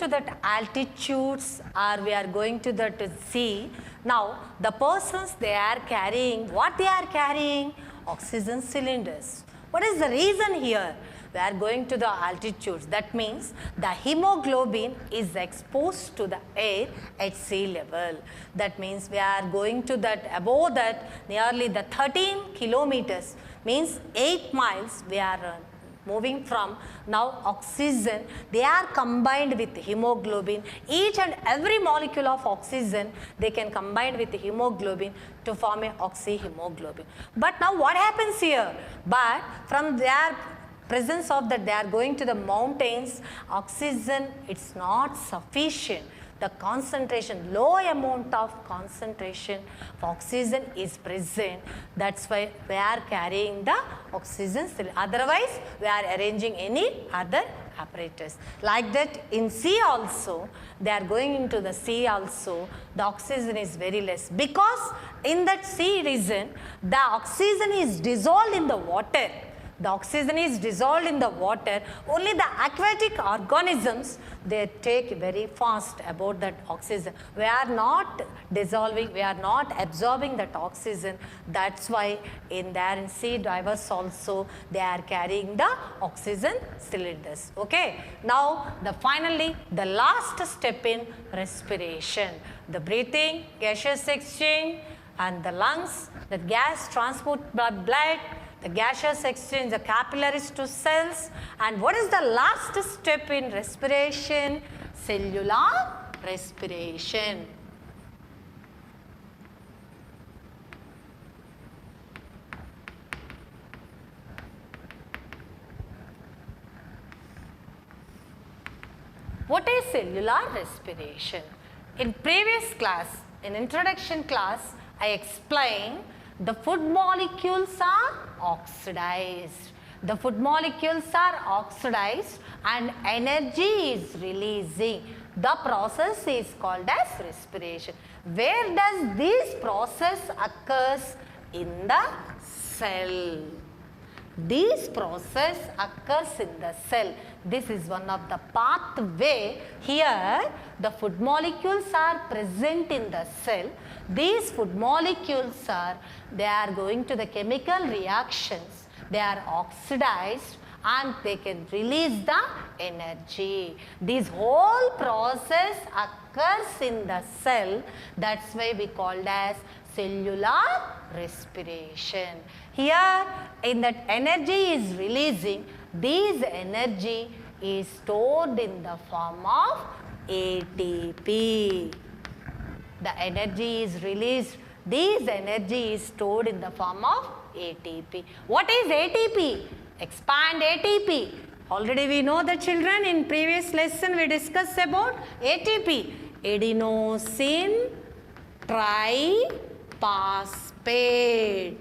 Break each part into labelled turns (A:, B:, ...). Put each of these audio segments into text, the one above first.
A: to that altitudes or we are going to that sea. Now the persons, they are carrying, what they are carrying? Oxygen cylinders. What is the reason here? We are going to the altitudes. That means the hemoglobin is exposed to the air at sea level. That means we are going to that, above that, nearly the 13 kilometers, means 8 miles we are moving from. Now oxygen, they are combined with hemoglobin. Each and every molecule of oxygen, they can combine with hemoglobin to form a oxyhemoglobin. But now what happens here? But from their presence of that, they are going to the mountains, oxygen, it's not sufficient. The concentration, low amount of concentration of oxygen is present. That's why we are carrying the oxygen cylinder. Otherwise, we are arranging any other apparatus. Like that in sea also, they are going into the sea also, the oxygen is very less. Because in that sea region, the oxygen is dissolved in the water. The oxygen is dissolved in the water. Only the aquatic organisms, they take very fast about that oxygen. We are not dissolving, we are not absorbing that oxygen. That's why in sea divers also, they are carrying the oxygen cylinders. Okay. Now finally the last step in respiration. The breathing, gaseous exchange, and the lungs, the gas transport by blood, the gaseous exchange, the capillaries to cells. And what is the last step in respiration? Cellular respiration. What is cellular respiration? In previous class, in introduction class, I explained the food molecules are oxidized. The food molecules are oxidized and energy is releasing. The process is called as respiration. Where does this process occurs? In the cell. This process occurs in the cell. This is one of the pathway. Here the food molecules are present in the cell. These food molecules they are going to the chemical reactions. They are oxidized and they can release the energy. This whole process occurs in the cell. That's why we call it as cellular respiration. Here in that energy is releasing, this energy is stored in the form of ATP. The energy is released, this energy is stored in the form of ATP. What is ATP? Expand ATP. Already we know the children, in previous lesson we discussed about ATP. Adenosine triphosphate.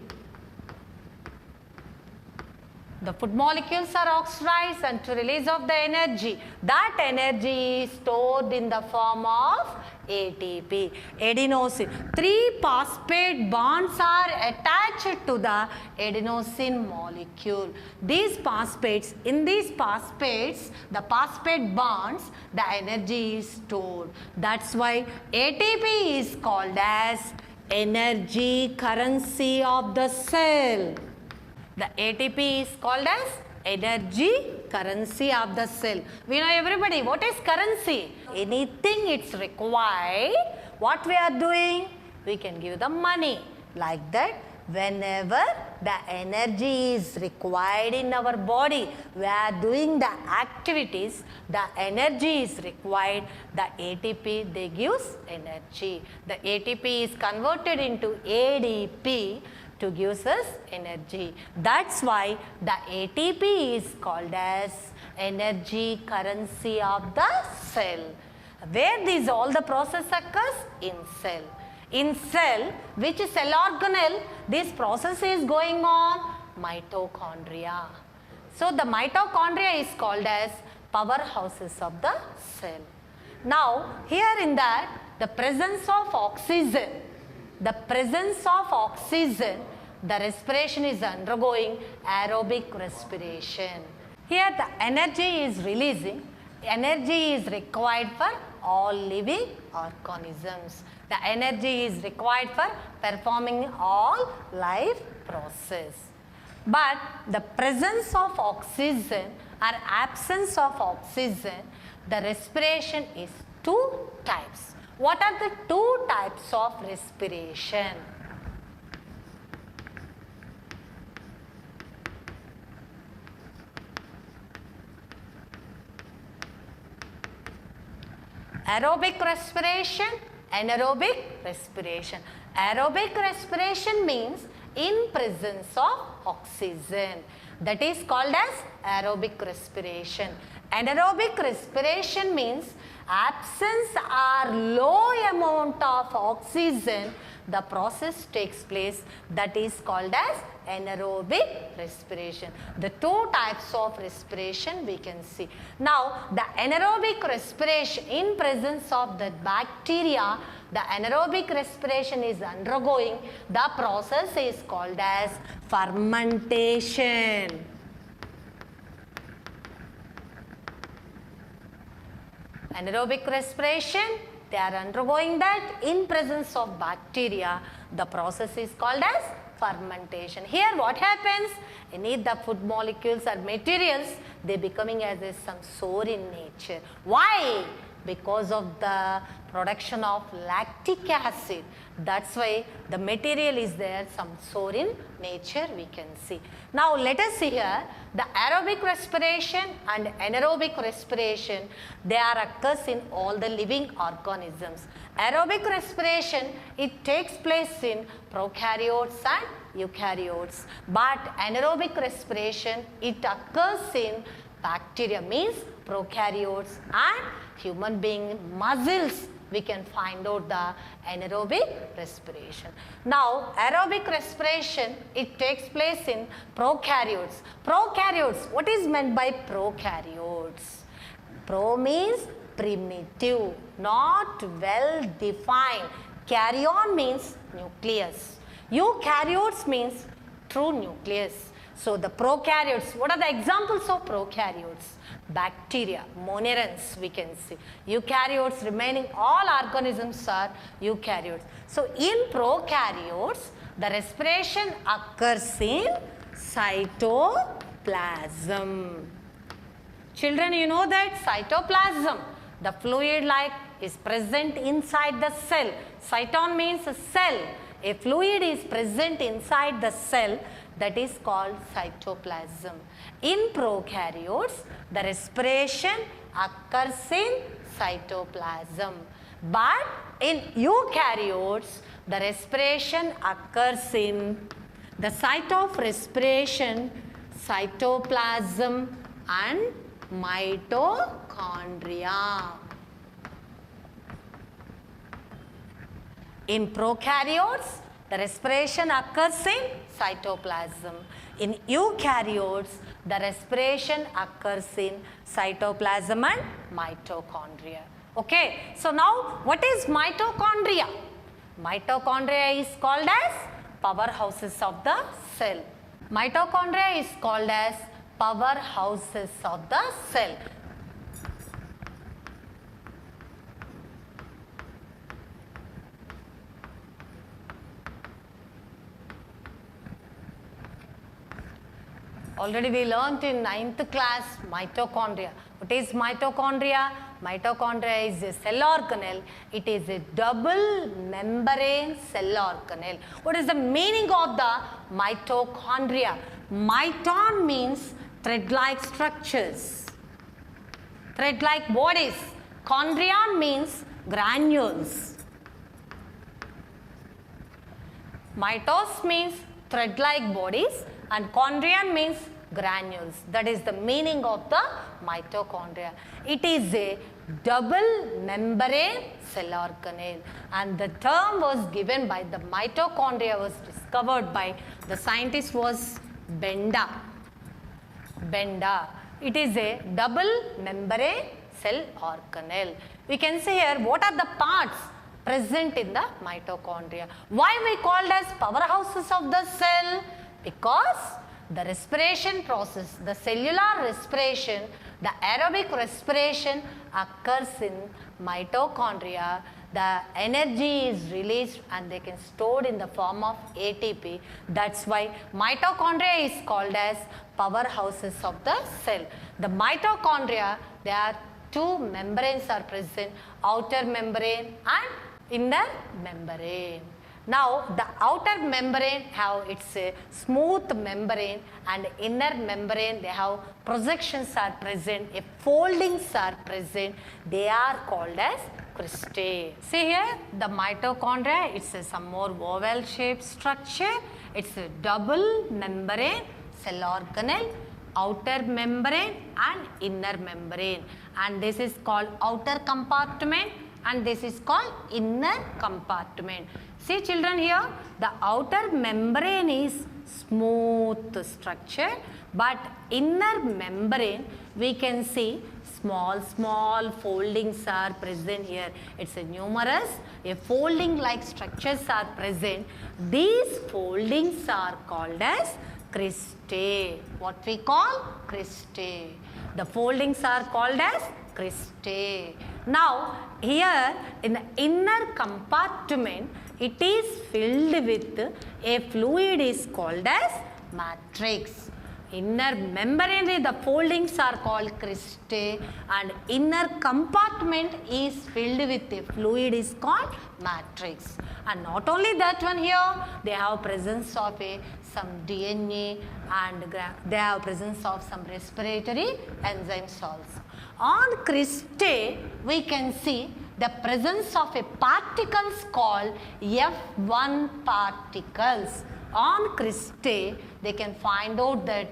A: The food molecules are oxidized and to release of the energy. That energy is stored in the form of ATP. Adenosine. 3 phosphate bonds are attached to the adenosine molecule. These phosphates, in these phosphates, the phosphate bonds, the energy is stored. That's why ATP is called as energy currency of the cell. The ATP is called as energy currency of the cell. We know everybody, what is currency? Anything it's required, what we are doing? We can give the money. Like that, whenever the energy is required in our body, we are doing the activities, the energy is required, the ATP, they gives energy. The ATP is converted into ADP to gives us energy. That's why the ATP is called as energy currency of the cell. Where these all the process occurs? In cell. In cell, which cell organelle this process is going on? Mitochondria. So the mitochondria is called as powerhouses of the cell. Now here in that, the presence of oxygen, the respiration is undergoing aerobic respiration. Here the energy is releasing, energy is required for all living organisms. The energy is required for performing all life process. But the presence of oxygen or absence of oxygen, the respiration is two types. What are the two types of respiration? Aerobic respiration, anaerobic respiration. Aerobic respiration means in presence of oxygen. That is called as aerobic respiration. Anaerobic respiration means absence or low amount of oxygen, the process takes place, that is called as anaerobic respiration. The two types of respiration we can see. Now the anaerobic respiration, in presence of the bacteria, the anaerobic respiration is undergoing, the process is called as fermentation. Anaerobic respiration, they are undergoing that in presence of bacteria. The process is called as fermentation. Here what happens? Any the food molecules or materials, they becoming as a some sour in nature. Why? Because of the production of lactic acid. That's why the material is there, some sour in nature we can see. Now let us see here, the aerobic respiration and anaerobic respiration, they are occurs in all the living organisms. Aerobic respiration, it takes place in prokaryotes and eukaryotes. But anaerobic respiration, it occurs in bacteria, means prokaryotes and human being muscles. We can find out the anaerobic respiration. Now aerobic respiration, it takes place in prokaryotes. Prokaryotes, what is meant by prokaryotes? Pro means primitive, not well defined. Karyon means nucleus. Eukaryotes means true nucleus. So the prokaryotes, what are the examples of prokaryotes? Bacteria, monerans we can see. Eukaryotes, remaining all organisms are eukaryotes. So in prokaryotes, the respiration occurs in cytoplasm. Children, you know that cytoplasm, the fluid like is present inside the cell. Cyton means a cell. A fluid is present inside the cell, that is called cytoplasm. In prokaryotes, the respiration occurs in cytoplasm. But in eukaryotes, the respiration occurs in the site of respiration, cytoplasm and mitochondria. In prokaryotes, the respiration occurs in cytoplasm. In eukaryotes, the respiration occurs in cytoplasm and mitochondria. Okay, so now what is mitochondria? Mitochondria is called as powerhouses of the cell. Mitochondria is called as powerhouses of the cell. Already we learnt in 9th class mitochondria. What is mitochondria? Mitochondria is a cell organelle. It is a double membrane cell organelle. What is the meaning of the mitochondria? Miton means thread-like structures, thread-like bodies. Chondrion means granules. Mitos means thread-like bodies and chondrion means granules. That is the meaning of the mitochondria. It is a double membrane cell organelle, and the term was given by the mitochondria was discovered by the scientist was Benda. Benda. It is a double membrane cell organelle. We can see here what are the parts present in the mitochondria. Why we called as powerhouses of the cell? Because the respiration process, the cellular respiration The aerobic respiration occurs in mitochondria. The energy is released and they can stored in the form of ATP. That's why mitochondria is called as powerhouses of the cell. The mitochondria, there are two membranes are present, outer membrane and inner membrane. Now the outer membrane have its a smooth membrane and inner membrane they have projections are present, foldings are present, they are called as cristae. See here the mitochondria, it's some more oval shaped structure, it's a double membrane, cell organelle, outer membrane and inner membrane, and this is called outer compartment and this is called inner compartment. See children here, the outer membrane is smooth structure, but inner membrane we can see small foldings are present here. It's a numerous, folding like structures are present. These foldings are called as cristae. What we call cristae. The foldings are called as cristae. Now here in the inner compartment it is filled with a fluid is called as matrix. Inner membrane the foldings are called cristae and inner compartment is filled with a fluid is called matrix. And not only that one here, they have presence of some DNA and they have presence of some respiratory enzymes also. On cristae we can see the presence of a particles called F1 particles. On cristae they can find out that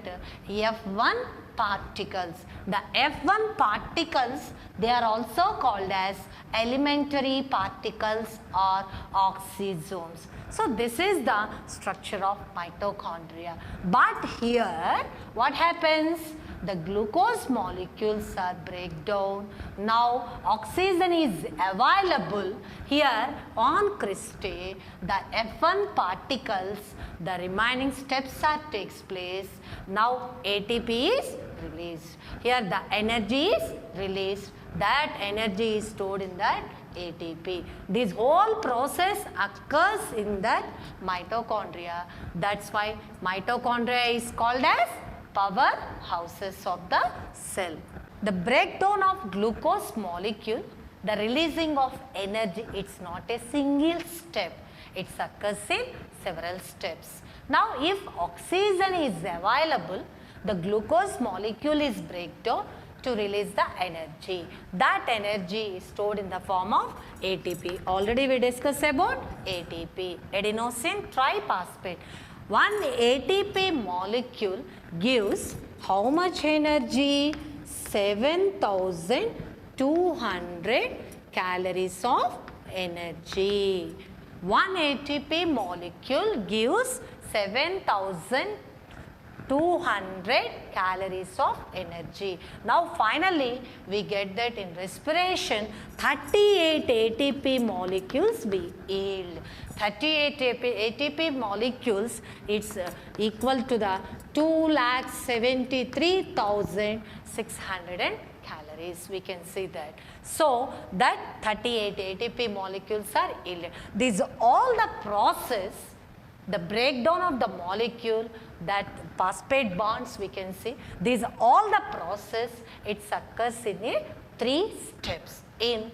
A: F1 particles. The F1 particles they are also called as elementary particles or oxysomes. So this is the structure of mitochondria. But here what happens? The glucose molecules are breakdown. Now oxygen is available. Here on cristae, the F1 particles, the remaining steps are takes place. Now ATP is released. Here the energy is released. That energy is stored in that ATP. This whole process occurs in that mitochondria. That's why mitochondria is called as powerhouses of the cell. The breakdown of glucose molecule, the releasing of energy, it's not a single step. It occurs in several steps. Now if oxygen is available, the glucose molecule is breakdown to release the energy. That energy is stored in the form of ATP. Already we discussed about ATP, adenosine triphosphate. One ATP molecule gives how much energy? 7,200 calories of energy. One ATP molecule gives 7,200 calories of energy. Now finally we get that in respiration 38 ATP molecules we yield. 38 ATP molecules, it's equal to the 2,73,600 calories. We can see that. So that 38 ATP molecules are yielded. This all the process, the breakdown of the molecule, that phosphate bonds we can see. These all the process, it occurs in a 3 steps in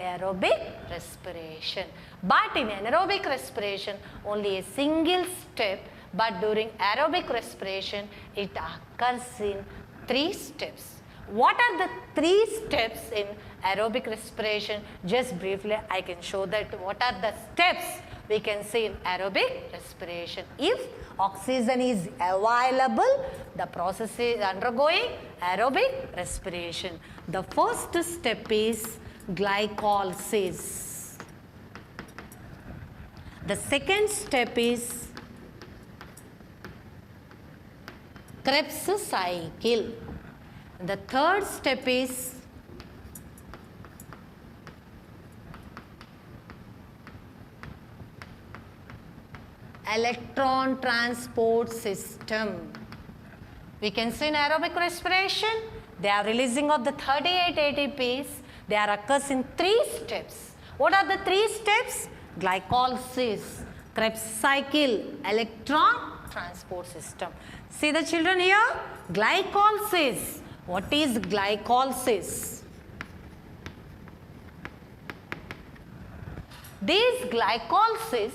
A: aerobic respiration. But in anaerobic respiration, only a single step, but during aerobic respiration, it occurs in 3 steps. What are the 3 steps in aerobic respiration? Just briefly, I can show that what are the steps we can see in aerobic respiration. If oxygen is available, the process is undergoing aerobic respiration. The first step is glycolysis. The second step is Krebs cycle. The third step is electron transport system. We can see in aerobic respiration, they are releasing of the 38 ATPs. They are occurs in 3 steps. What are the 3 steps? Glycolysis, Krebs cycle, electron transport system. See the children here? Glycolysis. What is glycolysis? These glycolysis,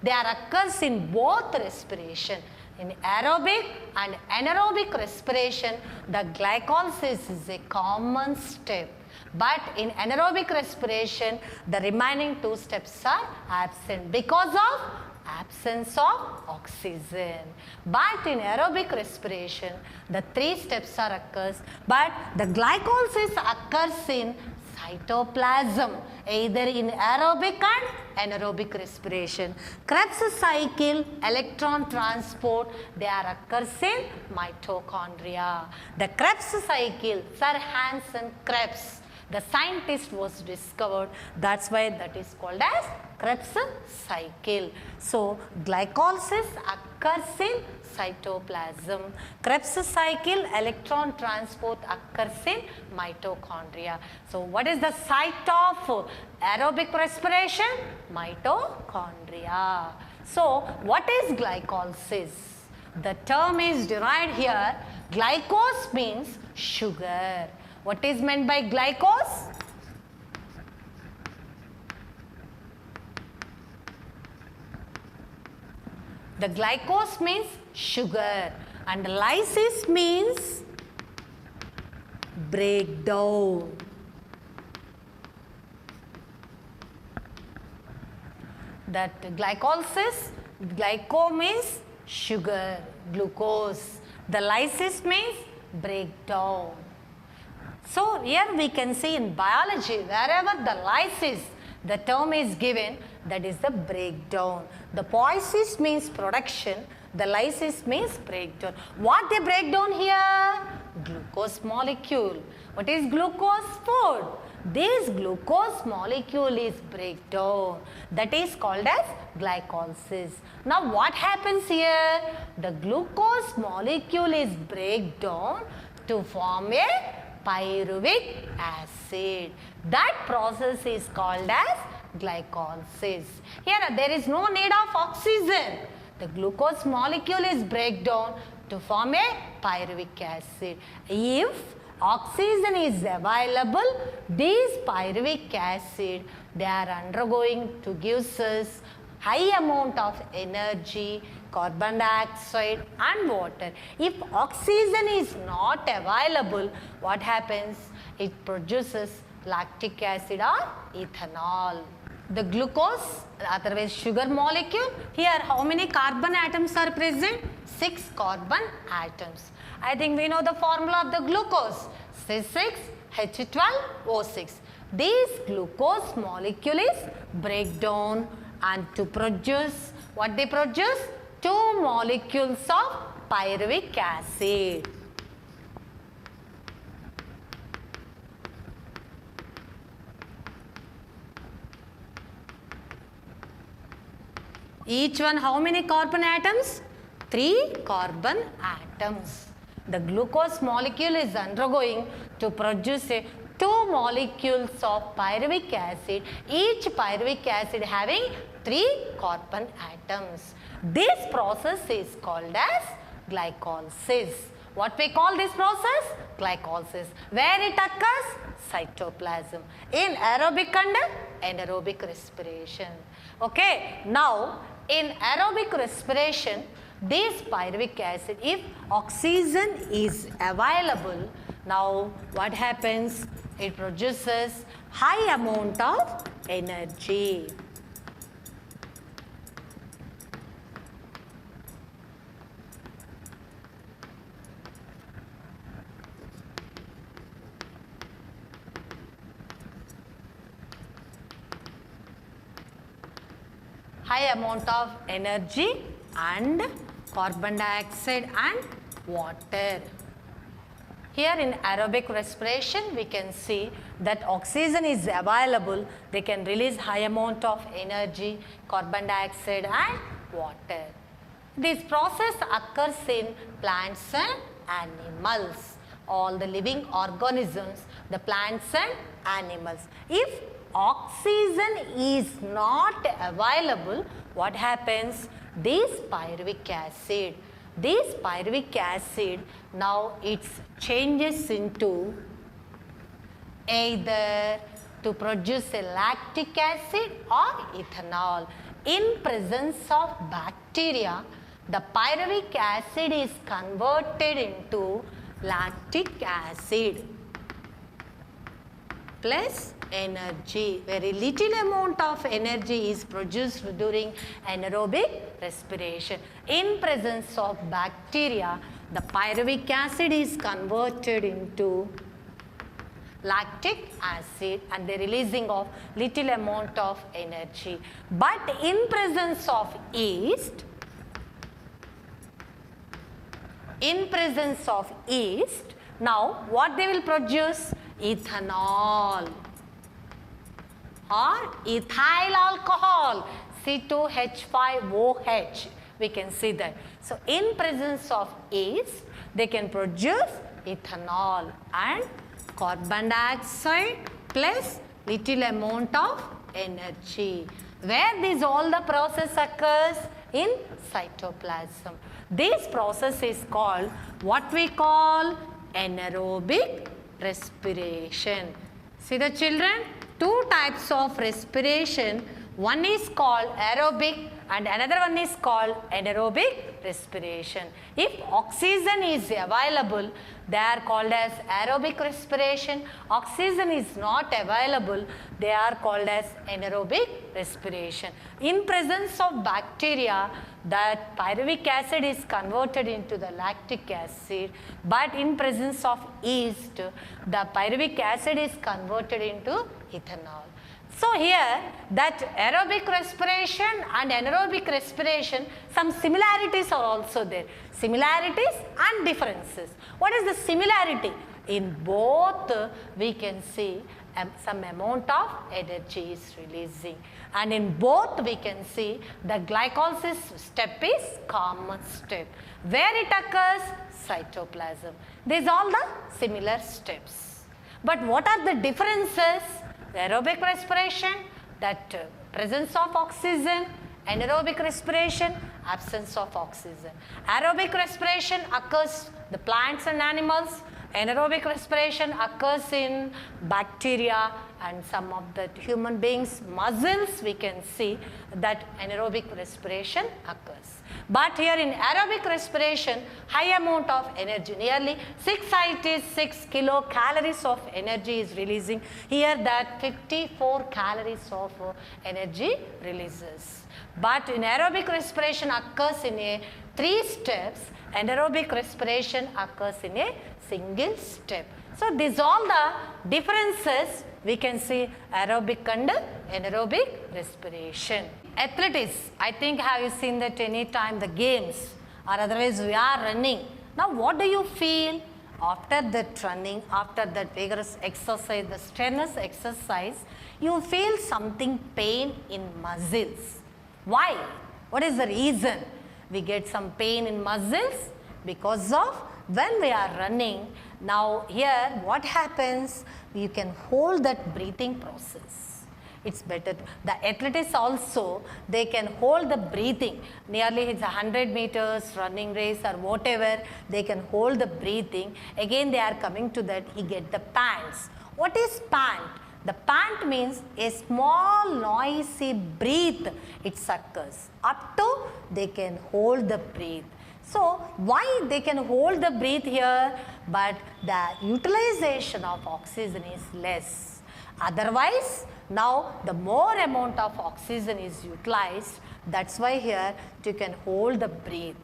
A: they are occurs in both respiration. In aerobic and anaerobic respiration, the glycolysis is a common step. But in anaerobic respiration, the remaining 2 steps are absent because of absence of oxygen. But in aerobic respiration, the 3 steps are occurs. But the glycolysis occurs in cytoplasm, either in aerobic and anaerobic respiration. Krebs cycle, electron transport, they are occurs in mitochondria. The Krebs cycle, Sir Hansen Krebs, the scientist was discovered. That's why that is called as Krebs cycle. So, glycolysis occurs in cytoplasm. Krebs cycle, electron transport occurs in mitochondria. So, what is the site of aerobic respiration? Mitochondria. So, what is glycolysis? The term is derived here. Glycose means sugar. What is meant by glycose? The glycose means sugar and lysis means breakdown. That glycolysis, glyco means sugar, glucose. The lysis means breakdown. So, here we can see in biology, wherever the lysis, the term is given, that is the breakdown. The poiesis means production, the lysis means breakdown. What they break down here? Glucose molecule. What is glucose? Food. This glucose molecule is breakdown. That is called as glycolysis. Now, what happens here? The glucose molecule is breakdown to form a pyruvic acid. That process is called as glycolysis. Here there is no need of oxygen. The glucose molecule is breakdown to form a pyruvic acid. If oxygen is available, these pyruvic acid, they are undergoing to give us high amount of energy, carbon dioxide and water. If oxygen is not available, what happens? It produces lactic acid or ethanol. The glucose, otherwise sugar molecule, here how many carbon atoms are present? 6 carbon atoms. I think we know the formula of the glucose, C6H12O6. This glucose molecule is breakdown and to produce, what they produce? 2 molecules of pyruvic acid. Each one how many carbon atoms? 3 carbon atoms. The glucose molecule is undergoing to produce 2 molecules of pyruvic acid, each pyruvic acid having 3 carbon atoms. This process is called as glycolysis. What we call this process? Glycolysis. Where it occurs? Cytoplasm. In aerobic and anaerobic respiration. Okay. Now, in aerobic respiration, this pyruvic acid, if oxygen is available, now what happens? It produces high amount of energy. High amount of energy and carbon dioxide and water. Here in aerobic respiration, we can see that oxygen is available. They can release high amount of energy, carbon dioxide and water. This process occurs in plants and animals. all the living organisms, the plants and animals. If oxygen is not available, what happens? This pyruvic acid now it changes into either to produce a lactic acid or ethanol. In presence of bacteria, the pyruvic acid is converted into lactic acid plus energy. Very little amount of energy is produced during anaerobic respiration. In presence of bacteria, the pyruvic acid is converted into lactic acid and the releasing of little amount of energy. But in presence of yeast, now what they will produce? Ethanol or ethyl alcohol, C2H5OH. We can see that. So, in presence of yeast, they can produce ethanol and carbon dioxide plus little amount of energy. Where this all the process occurs? In cytoplasm. This process is called what we call anaerobic respiration. See the children, two types of respiration. One is called aerobic and another one is called anaerobic respiration. If oxygen is available, they are called as aerobic respiration. Oxygen is not available, they are called as anaerobic respiration. In presence of bacteria, that pyruvic acid is converted into the lactic acid, but in presence of yeast, the pyruvic acid is converted into ethanol. So here that aerobic respiration and anaerobic respiration, some similarities are also there. Similarities and differences. What is the similarity? In both we can see some amount of energy is releasing, and in both we can see the glycolysis step is common step. Where it occurs? Cytoplasm. These are all the similar steps. But what are the differences? Aerobic respiration, that presence of oxygen. Anaerobic respiration, absence of oxygen. Aerobic respiration occurs the plants and animals. Anaerobic respiration occurs in bacteria and some of the human beings' muscles. We can see that anaerobic respiration occurs. But here in aerobic respiration, high amount of energy, nearly 686 kilocalories of energy is releasing. Here that 54 calories of energy releases. But in aerobic respiration occurs in 3 steps. Anaerobic respiration occurs in a single step. So, these all the differences we can see aerobic and anaerobic respiration. Athletics, I think have you seen that any time the games or otherwise we are running. Now, what do you feel after that running, after that vigorous exercise, the strenuous exercise? You feel something pain in muscles. Why? What is the reason? We get some pain in muscles because of when we are running. Now here what happens? You can hold that breathing process. It's better. The athletes also, they can hold the breathing. Nearly it's 100 meters running race or whatever, they can hold the breathing. Again they are coming to that, he get the pants. What is pant? The pant means a small noisy breath it occurs. Up to they can hold the breath. So, why they can hold the breath here, but the utilization of oxygen is less. Otherwise, now the more amount of oxygen is utilized, that's why here you can hold the breath.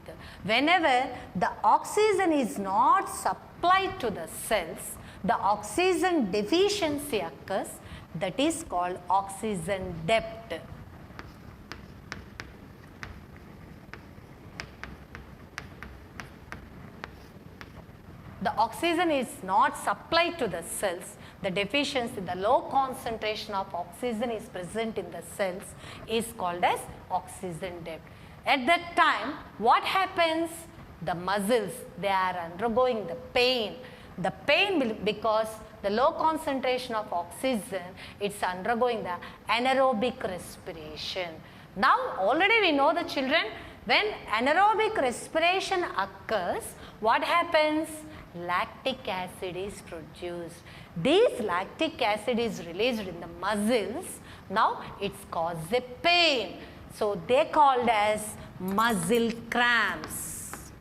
A: Whenever the oxygen is not supplied to the cells, the oxygen deficiency occurs, that is called oxygen debt. The oxygen is not supplied to the cells, the deficiency, the low concentration of oxygen is present in the cells is called as oxygen debt. At that time, what happens? The muscles, they are undergoing the pain. the pain will, because the low concentration of oxygen, it's undergoing the anaerobic respiration. Now already we know the children, when anaerobic respiration occurs, what happens? Lactic acid is produced. This lactic acid is released in the muscles. Now it's causes a pain. So they called as muscle cramps.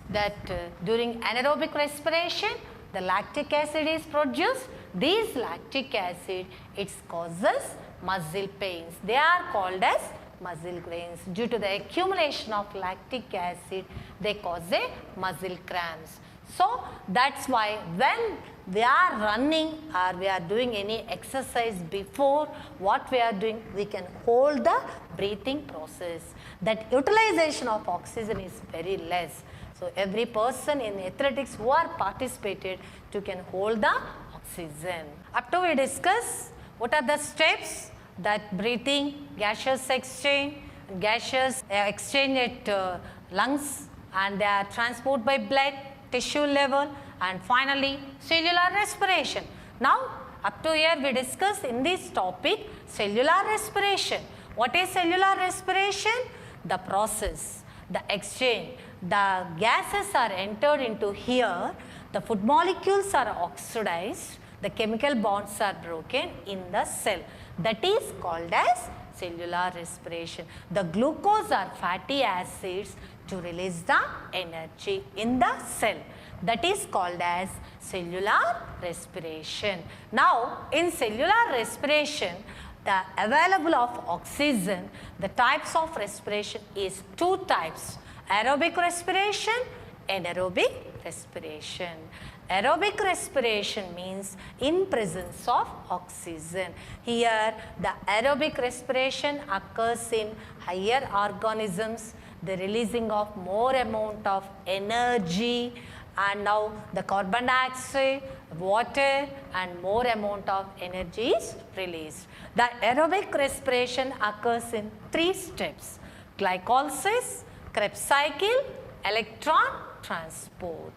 A: That during anaerobic respiration, the lactic acid is produced. This lactic acid, it causes muscle pains. They are called as muscle pains. Due to the accumulation of lactic acid, they cause a muscle cramps. So that's why when we are running or we are doing any exercise before, what we are doing, we can hold the breathing process. That utilization of oxygen is very less. So every person in athletics who are participated to can hold the oxygen. Up to we discuss what are the steps that breathing, gaseous exchange at lungs, and they are transport by blood, tissue level, and finally cellular respiration. Now up to here we discuss in this topic cellular respiration. What is cellular respiration? The process, the exchange, the gases are entered into here, the food molecules are oxidized, the chemical bonds are broken in the cell. That is called as cellular respiration. The glucose or fatty acids to release the energy in the cell. That is called as cellular respiration. Now in cellular respiration, the available of oxygen, the types of respiration is two types: aerobic respiration, anaerobic respiration. Aerobic respiration means in presence of oxygen. Here the aerobic respiration occurs in higher organisms, the releasing of more amount of energy, and now the carbon dioxide, water, and more amount of energy is released. The aerobic respiration occurs in three steps: glycolysis, Krebs cycle, electron transport.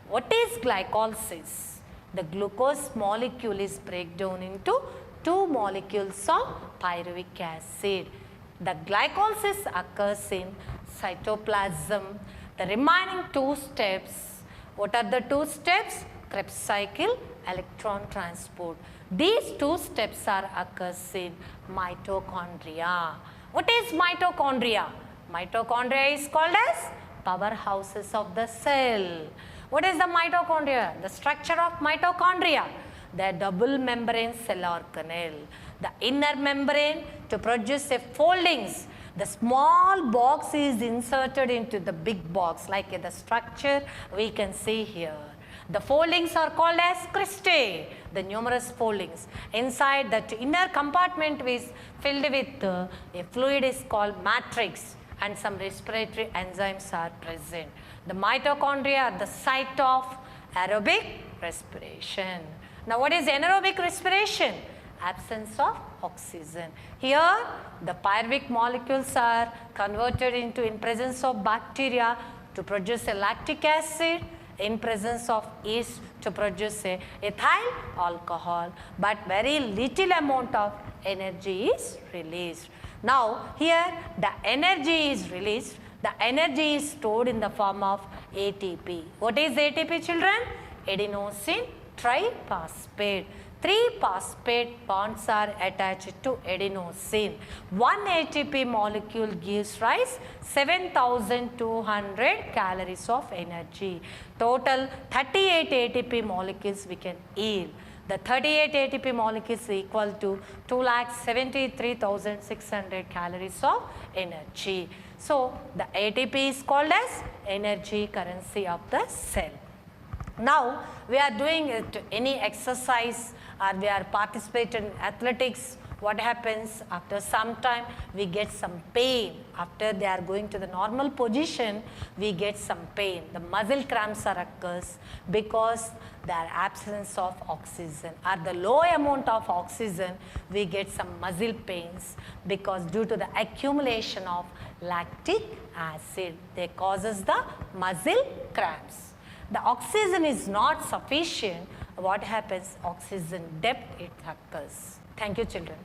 A: What is glycolysis? The glucose molecule is break down into two molecules of pyruvic acid. The glycolysis occurs in cytoplasm. The remaining two steps, what are the two steps? Krebs cycle, electron transport. These two steps are occurs in mitochondria. What is mitochondria? Mitochondria is called as powerhouses of the cell. What is the mitochondria? The structure of mitochondria, the double membrane cell organelle. The inner membrane to produce a foldings. The small box is inserted into the big box, like the structure we can see here. The foldings are called as cristae, the numerous foldings. Inside that inner compartment is filled with a fluid is called matrix, and some respiratory enzymes are present. The mitochondria are the site of aerobic respiration. Now what is anaerobic respiration? Absence of oxygen. Here the pyruvic molecules are converted into, in presence of bacteria, to produce a lactic acid, in presence of yeast to produce a ethyl alcohol, but very little amount of energy is released. Now here the energy is released, the energy is stored in the form of ATP. What is ATP, children? Adenosine triphosphate. 3 phosphate bonds are attached to adenosine. One ATP molecule gives rise 7,200 calories of energy. Total 38 ATP molecules we can yield. The 38 ATP molecules equal to 2,73,600 calories of energy. So the ATP is called as energy currency of the cell. Now we are doing any exercise or we are participating in athletics, what happens after some time? We get some pain. After they are going to the normal position, we get some pain. The muscle cramps are occurs because there are absence of oxygen or the low amount of oxygen. We get some muscle pains because due to the accumulation of lactic acid, they causes the muscle cramps. The oxygen is not sufficient. What happens? Oxygen depth it occurs. Thank you, children.